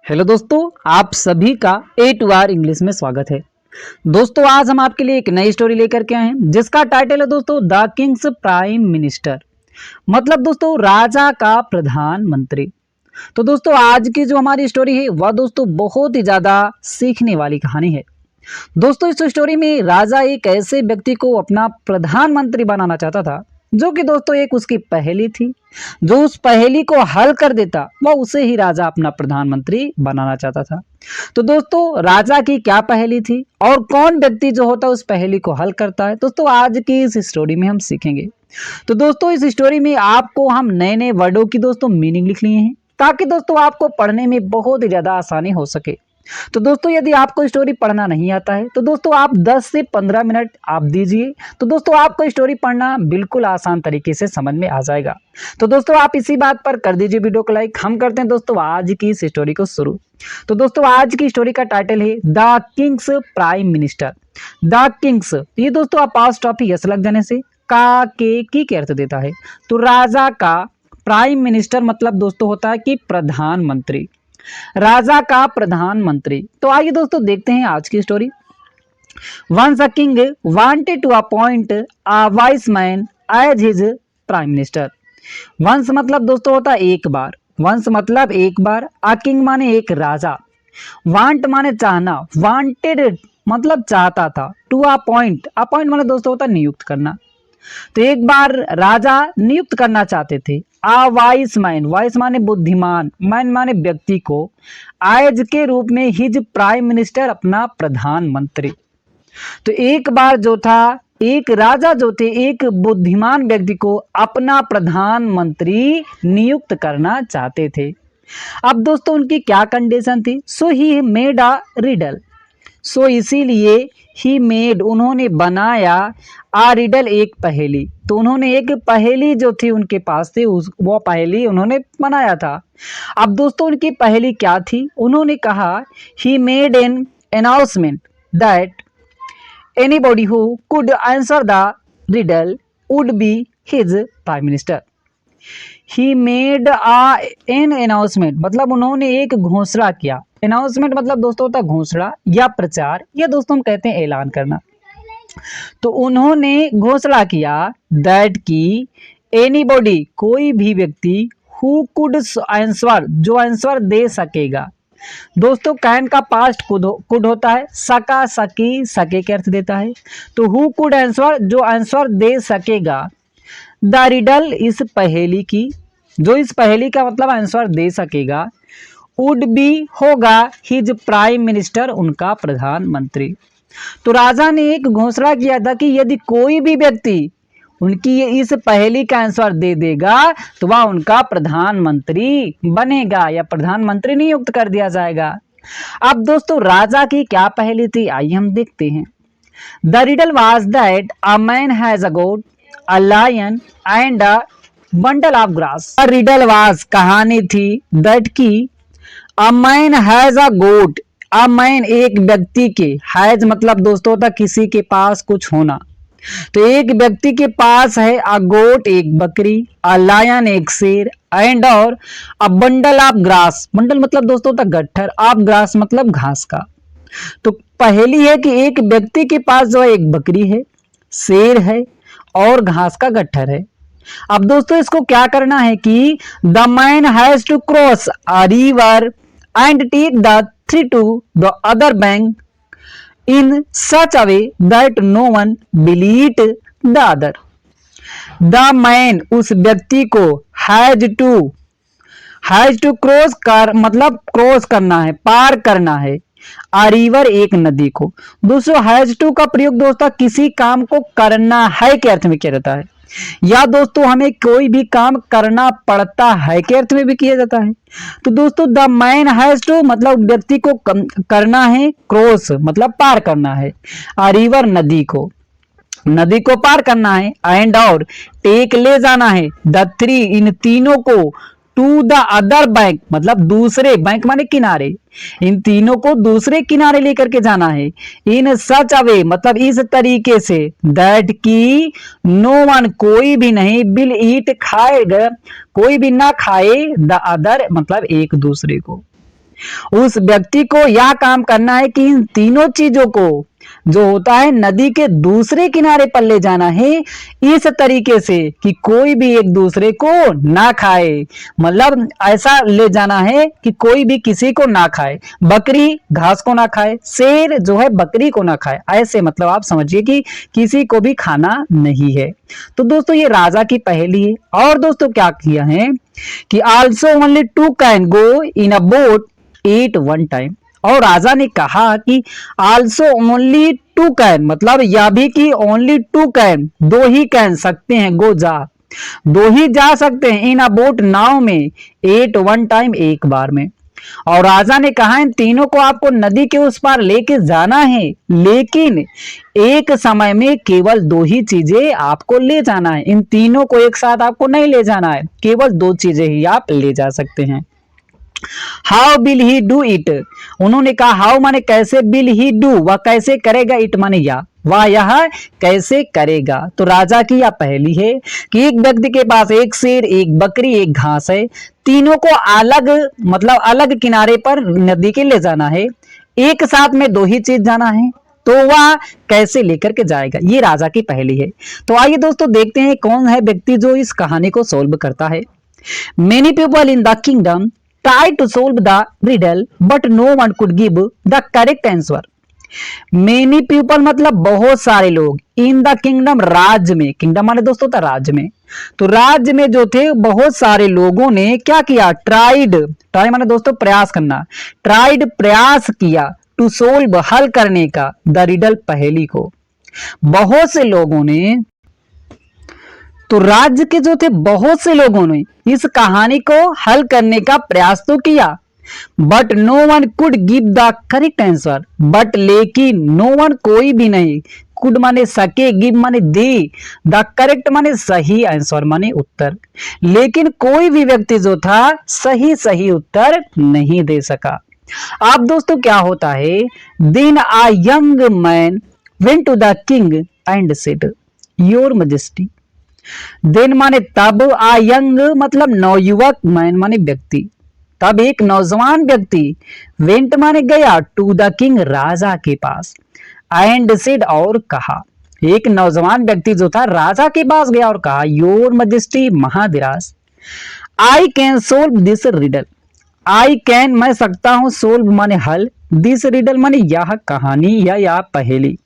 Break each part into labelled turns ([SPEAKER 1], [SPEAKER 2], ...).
[SPEAKER 1] Hello दोस्तों, आप सभी का ए टू आर इंग्लिश में स्वागत है। दोस्तों, आज हम आपके लिए एक नई स्टोरी लेकर के आए हैं जिसका टाइटल है दोस्तों द किंग्स प्राइम मिनिस्टर। मतलब दोस्तों राजा का प्रधानमंत्री। तो दोस्तों आज की जो हमारी स्टोरी है वह दोस्तों बहुत ही ज्यादा सीखने वाली कहानी है। दोस्तों इस स्टोरी में राजा एक ऐसे व्यक्ति को अपना प्रधानमंत्री बनाना चाहता था जो कि दोस्तों एक उसकी पहेली थी। जो उस पहेली को हल कर देता वह उसे ही राजा अपना प्रधानमंत्री बनाना चाहता था। तो दोस्तों राजा की क्या पहेली थी और कौन व्यक्ति जो होता है उस पहेली को हल करता है, दोस्तों आज की इस स्टोरी में हम सीखेंगे। तो दोस्तों इस स्टोरी में आपको हम नए नए वर्डों की दोस्तों मीनिंग लिख लिए हैं ताकि दोस्तों आपको पढ़ने में बहुत ही ज्यादा आसानी हो सके। तो दोस्तों यदि आपको स्टोरी पढ़ना नहीं आता है तो दोस्तों आप 10 से 15 मिनट आप दीजिए, तो दोस्तों आपको स्टोरी पढ़ना बिल्कुल आसान तरीके से समझ में आ जाएगा। तो दोस्तों आप इसी बात पर कर दीजिए वीडियो को लाइक। हम करते हैं दोस्तों आज की इस स्टोरी को शुरू। तो दोस्तों आज की स्टोरी का टाइटल है the Kings prime minister. The Kings, ये दोस्तों आप पास्ट ऑफ यस लग जाने से का के अर्थ देता है। तो राजा का, प्राइम मिनिस्टर मतलब दोस्तों होता है कि प्रधानमंत्री, राजा का प्रधानमंत्री। तो आइए दोस्तों देखते हैं आज की story. Once a king wanted to appoint a wise man as his prime minister. Once मतलब दोस्तों होता है एक बार, वंस मतलब एक बार, अ किंग माने एक राजा, वांट माने चाहना, वांटेड मतलब चाहता था, टू अपॉइंट, अपॉइंट माने दोस्तों होता है नियुक्त करना। तो एक बार राजा नियुक्त करना चाहते थे आ वाइस मैन, वाइस माने बुद्धिमान, मैन माने व्यक्ति को, एज के रूप में हिज प्राइम मिनिस्टर अपना प्रधानमंत्री। तो एक बार जो था एक राजा जो थे एक बुद्धिमान व्यक्ति को अपना प्रधानमंत्री नियुक्त करना चाहते थे। अब दोस्तों उनकी क्या कंडीशन थी? सो ही मेड अ रिडल, सो इसीलिए ही मेड उन्होंने बनाया, आ रिडल एक पहेली। तो उन्होंने एक पहेली जो थी उनके पास थी वो पहेली उन्होंने बनाया था। अब दोस्तों उनकी पहेली क्या थी? उन्होंने कहा he made an announcement that anybody who could answer the riddle would be his prime minister. He made an announcement मतलब उन्होंने एक घोषणा किया। अनाउंसमेंट मतलब दोस्तों होता है घोषणा या प्रचार, या दोस्तों हम कहते हैं ऐलान करना। तो उन्होंने घोषणा किया दैट की एनीबॉडी कोई भी व्यक्ति, हु कुड आंसर जो आंसर दे सकेगा। दोस्तों कैन का पास्ट कुड होता है, सका सकी सके के अर्थ देता है। तो हु कुड आंसर जो आंसर दे सकेगा, द रिडल इस पहेली की, जो इस पहेली का मतलब आंसर दे सकेगा, वुड बी होगा हिज प्राइम मिनिस्टर उनका प्रधानमंत्री। तो राजा ने एक घोषणा किया था कि यदि कोई भी व्यक्ति उनकी इस पहेली का आंसर दे देगा तो वह उनका प्रधानमंत्री बनेगा या प्रधानमंत्री नियुक्त कर दिया जाएगा। अब दोस्तों राजा की क्या पहेली थी आइए हम देखते हैं। The riddle was that a man has a goat, a lion and a bundle of grass. Riddle was कहानी थी दैट की a man has a goat, a man एक व्यक्ति के, हैज मतलब दोस्तों होता किसी के पास कुछ होना। तो एक व्यक्ति के पास है अ गोट एक बकरी, अ लायन एक शेर, एंड और अ बंडल ऑफ ग्रास, बंडल मतलब दोस्तों होता गट्ठर, ऑफ ग्रास मतलब घास का। तो पहेली है कि एक व्यक्ति के पास जो है एक बकरी है, शेर है और घास का गट्ठर है। अब दोस्तों इसको क्या करना है कि the man has to cross a river and take the three to the other bank in such a way that no one will eat the other. The man उस व्यक्ति को हैज टू क्रॉस कर मतलब cross करना है, पार करना है, आ river एक नदी को। दोस्तों हैज टू का प्रयोग दोस्तों किसी काम को करना है के अर्थ में किया जाता है, या दोस्तों हमें कोई भी काम करना पड़ता है के अर्थ में भी किया जाता है। तो दोस्तों द मैन हैज टू मतलब व्यक्ति को करना है, क्रॉस मतलब पार करना है, आ रिवर नदी को पार करना है, एंड और टेक ले जाना है, द थ्री इन तीनों को, टू द अदर बैंक मतलब दूसरे, बैंक माने किनारे, इन तीनों को दूसरे किनारे लेकर के जाना है, इन सच अ वे मतलब इस तरीके से, दैट की नो वन कोई भी नहीं, विल ईट खाएगा कोई भी ना खाए, द अदर मतलब एक दूसरे को। उस व्यक्ति को यह काम करना है कि इन तीनों चीजों को जो होता है नदी के दूसरे किनारे पर ले जाना है, इस तरीके से कि कोई भी एक दूसरे को ना खाए। मतलब ऐसा ले जाना है कि कोई भी किसी को ना खाए, बकरी घास को ना खाए, शेर जो है बकरी को ना खाए, ऐसे मतलब आप समझिए कि किसी को भी खाना नहीं है। तो दोस्तों ये राजा की पहेली है। और दोस्तों क्या किया है कि also only two can go in a boat at one time. और राजा ने कहा कि आल्सो ओनली टू कैन, मतलब यह भी कि ओनली टू कैन, दो ही कैन सकते हैं, गो जा, दो ही जा सकते हैं, इन अ बोट नाव में, एट वन टाइम एक बार में। और राजा ने कहा इन तीनों को आपको नदी के उस पार लेके जाना है, लेकिन एक समय में केवल दो ही चीजें आपको ले जाना है। इन तीनों को एक साथ आपको नहीं ले जाना है, केवल दो चीजें ही आप ले जा सकते हैं। How will he do it, उन्होंने कहा हाउ माने कैसे, विल ही डू वह कैसे करेगा, इट माने या वह यह कैसे करेगा। तो राजा की यह पहेली है कि एक व्यक्ति के पास एक शेर, एक बकरी, एक घास है, तीनों को अलग मतलब अलग किनारे पर नदी के ले जाना है, एक साथ में दो ही चीज जाना है, तो वह कैसे लेकर के जाएगा, ये राजा की पहेली है। तो आइए दोस्तों देखते हैं कौन है व्यक्ति जो इस कहानी को सोल्व करता है। Many people in the kingdom try to solve the riddle but no one could give the correct answer। many people मतलब बहुत सारे लोग, इन द किंगडम राज्य में, किंगडम माने दोस्तों था राज्य में, तो राज्य में जो थे बहुत सारे लोगों ने क्या किया, ट्राइड, ट्राई माने दोस्तों प्रयास करना, ट्राइड प्रयास किया, टू सोल्व हल करने का, द रिडल पहेली को। बहुत से लोगों ने, तो राज्य के जो थे बहुत से लोगों ने इस कहानी को हल करने का प्रयास तो किया, but no one could give the correct answer, but लेकिन नो वन कोई भी नहीं, कुड माने सके, गिव माने दे, द करेक्ट माने सही, आंसर माने उत्तर, लेकिन कोई भी व्यक्ति जो था सही उत्तर नहीं दे सका। अब दोस्तों क्या होता है, then a young man went to the king and said your majesty. Then माने तब, आ यंग मतलब नवयुवक, मैन माने व्यक्ति, तब एक नौजवान व्यक्ति, वेंट माने गया, टू द किंग राजा के पास, एंड सेड और कहा, एक नौजवान व्यक्ति जो था राजा के पास गया और कहा, योर मैजेस्टी महाधिराज, I can solve this riddle, I can मैं सकता हूं, सोल्व माने हल, दिस रिडल माने यह कहानी या यह पहेली,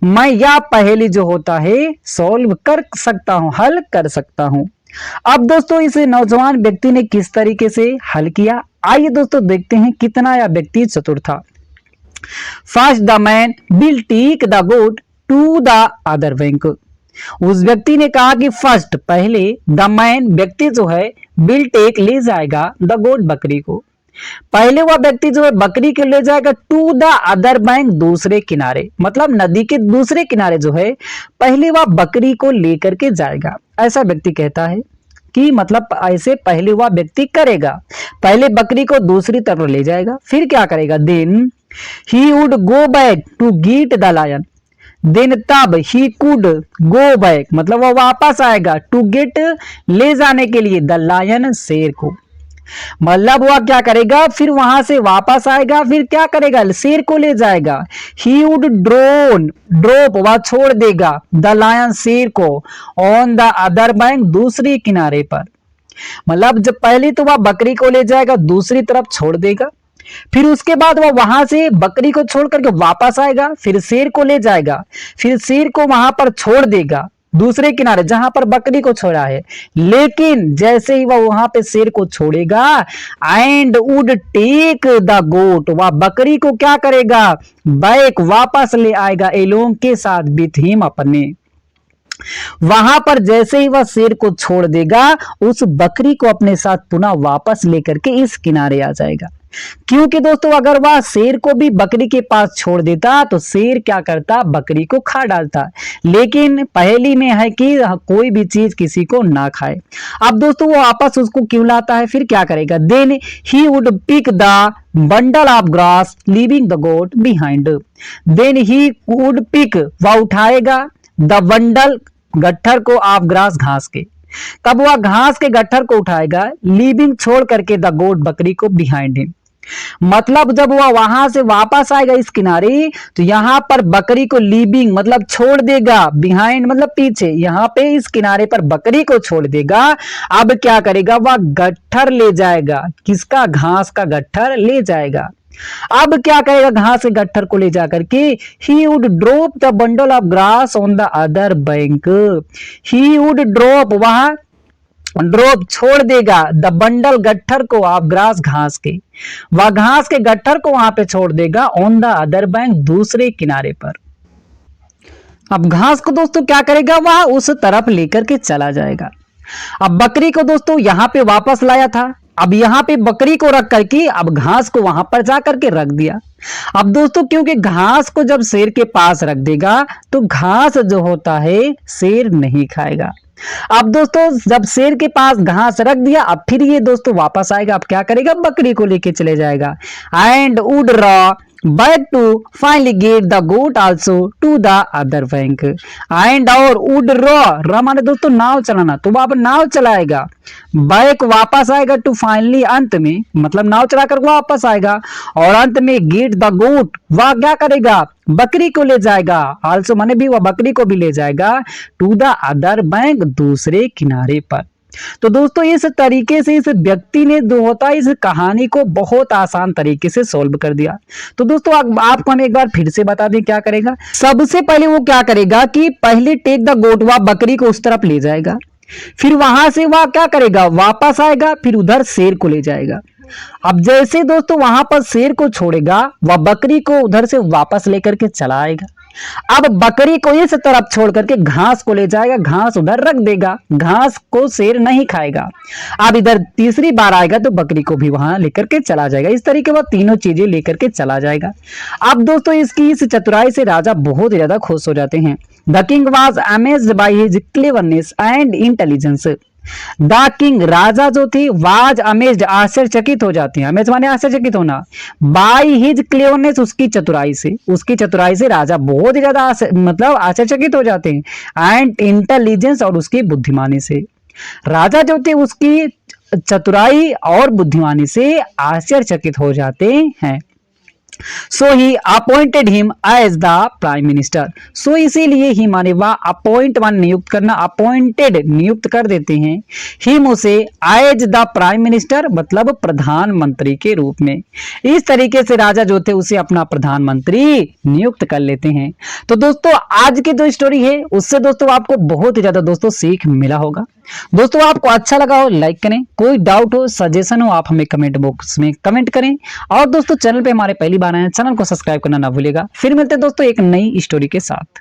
[SPEAKER 1] मैं यह पहेली जो होता है सॉल्व कर सकता हूं, हल कर सकता हूं। अब दोस्तों इस नौजवान व्यक्ति ने किस तरीके से हल किया, आइए दोस्तों देखते हैं कितना यह व्यक्ति चतुर था। First the man will take the goat to the other bank, उस व्यक्ति ने कहा कि फर्स्ट पहले, द मैन व्यक्ति जो है, विल टेक ले जाएगा, द गोट बकरी को, पहले वह व्यक्ति जो है बकरी को ले जाएगा, टू द अदर बैंक दूसरे किनारे, मतलब नदी के दूसरे किनारे जो है पहले वह बकरी को लेकर के जाएगा। ऐसा व्यक्ति कहता है कि मतलब ऐसे पहले वह व्यक्ति करेगा, पहले बकरी को दूसरी तरफ ले जाएगा, फिर क्या करेगा, then he would go back to get the lion, then तब ही कुड गो बैक मतलब वह वापस आएगा, टू गेट ले जाने के लिए, द लायन शेर को, मतलब वह क्या करेगा, फिर वहां से वापस आएगा, फिर क्या करेगा, शेर को ले जाएगा, ही वुड ड्रॉप वह छोड़ देगा, द लायन शेर को, ऑन द अदर बैंक दूसरी किनारे पर, मतलब जब पहले तो वह बकरी को ले जाएगा, दूसरी तरफ छोड़ देगा, फिर उसके बाद वह वहां से बकरी को छोड़ करके वापस आएगा, फिर शेर को ले जाएगा, फिर शेर को वहां पर छोड़ देगा दूसरे किनारे जहां पर बकरी को छोड़ा है, लेकिन जैसे ही वह वहां पे शेर को छोड़ेगा, एंड वुड टेक द गोट वह बकरी को क्या करेगा, बैक वापस ले आएगा, एलोंग के साथ, विथ हिम अपने, वहां पर जैसे ही वह शेर को छोड़ देगा, उस बकरी को अपने साथ पुनः वापस लेकर के इस किनारे आ जाएगा। क्योंकि दोस्तों अगर वह शेर को भी बकरी के पास छोड़ देता तो शेर क्या करता, बकरी को खा डालता, लेकिन पहेली में है कि कोई भी चीज किसी को ना खाए। अब दोस्तों वो वापस उसको क्यों लाता है, फिर क्या करेगा, then he would pick the bundle of grass leaving the goat behind, then he would pick वह उठाएगा, द बंडल गट्ठर को, ऑफ ग्रास घास के, तब वह घास के गट्ठर को उठाएगा, लीविंग छोड़ करके, द गोट बकरी को, बिहाइंड हिम मतलब जब वह वहां से वापस आएगा इस किनारे, तो यहाँ पर बकरी को लीविंग मतलब छोड़ देगा, बिहाइंड मतलब पीछे, यहाँ पे इस किनारे पर बकरी को छोड़ देगा। अब क्या करेगा, वह गट्ठर ले जाएगा, किसका, घास का गट्ठर ले जाएगा। अब क्या करेगा, घास के गट्ठर को ले जाकर के he would drop the bundle of grass on the other bank. He would drop, वहां ड्रॉप छोड़ देगा, द बंडल गट्ठर को, आप ग्रास घास के, वह घास के गट्ठर को वहां पे छोड़ देगा, ऑन द अदर बैंक दूसरे किनारे पर। अब घास को दोस्तों क्या करेगा, वह उस तरफ लेकर के चला जाएगा। अब बकरी को दोस्तों यहां पे वापस लाया था, अब यहां पे बकरी को रख करके अब घास को वहां पर जा करके रख दिया। अब दोस्तों क्योंकि घास को जब शेर के पास रख देगा तो घास जो होता है शेर नहीं खाएगा। अब दोस्तों जब शेर के पास घास रख दिया, अब फिर ये दोस्तों वापस आएगा, अब क्या करेगा, बकरी को लेके चले जाएगा। And would row back to finally get the goat also to the other bank. And और वुड रॉ माने दोस्तों नाव चलाना, तो वहां पर नाव चलाएगा, बैक वापस आएगा, टू फाइनली अंत में मतलब नाव चलाकर वापस आएगा, और अंत में गेट द गोट, वह क्या करेगा, बकरी को ले जाएगा, आल्सो माने भी वह बकरी को भी ले जाएगा, टू द अदर बैंक दूसरे किनारे पर। तो दोस्तों इस तरीके से इस व्यक्ति ने जो होता है इस कहानी को बहुत आसान तरीके से सॉल्व कर दिया। तो दोस्तों आपको हम एक बार फिर से बता दें क्या करेगा। सबसे पहले वो क्या करेगा कि पहले टेक द गोट, वह बकरी को उस तरफ ले जाएगा, फिर वहां से वह क्या करेगा, वापस आएगा, फिर उधर शेर को ले जाएगा। अब जैसे दोस्तों वहां पर शेर को छोड़ेगा, वह बकरी को उधर से वापस लेकर के चला आएगा। अब बकरी को इस तरफ छोड़ करके घास को ले जाएगा, घास उधर रख देगा, घास को शेर नहीं खाएगा। अब इधर तीसरी बार आएगा तो बकरी को भी वहां लेकर के चला जाएगा। इस तरीके वह तीनों चीजें लेकर के चला जाएगा। अब दोस्तों इसकी इस चतुराई से राजा बहुत ज्यादा खुश हो जाते हैं। The king was amazed by his cleverness and intelligence. The king, राजा जो थे, वाज अमेज्ड, आश्चर्यचकित हो जाते हैं, अमेज माने आश्चर्यचकित होना, बाय हिज क्लेवरनेस, उसकी चतुराई से राजा बहुत ही ज्यादा मतलब आश्चर्यचकित हो जाते हैं, एंड इंटेलिजेंस, और उसकी बुद्धिमानी से। राजा जो थे उसकी चतुराई और बुद्धिमानी से आश्चर्यचकित हो जाते हैं। So he appointed him as the prime minister. So इसीलिए ही माने वह अपॉइंट मान नियुक्त करना, अपॉइंटेड नियुक्त कर देते हैं, हिम उसे एज द प्राइम मिनिस्टर मतलब प्रधानमंत्री के रूप में। इस तरीके से राजा जो थे उसे अपना प्रधानमंत्री नियुक्त कर लेते हैं। तो दोस्तों आज की जो स्टोरी है उससे दोस्तों आपको बहुत ही ज्यादा दोस्तों सीख मिला होगा। दोस्तों आपको अच्छा लगा हो लाइक करें, कोई डाउट हो सजेशन हो आप हमें कमेंट बॉक्स में कमेंट करें, और दोस्तों चैनल पे हमारे पहली बार आए हैं चैनल को सब्सक्राइब करना ना भूलिएगा। फिर मिलते हैं दोस्तों एक नई स्टोरी के साथ।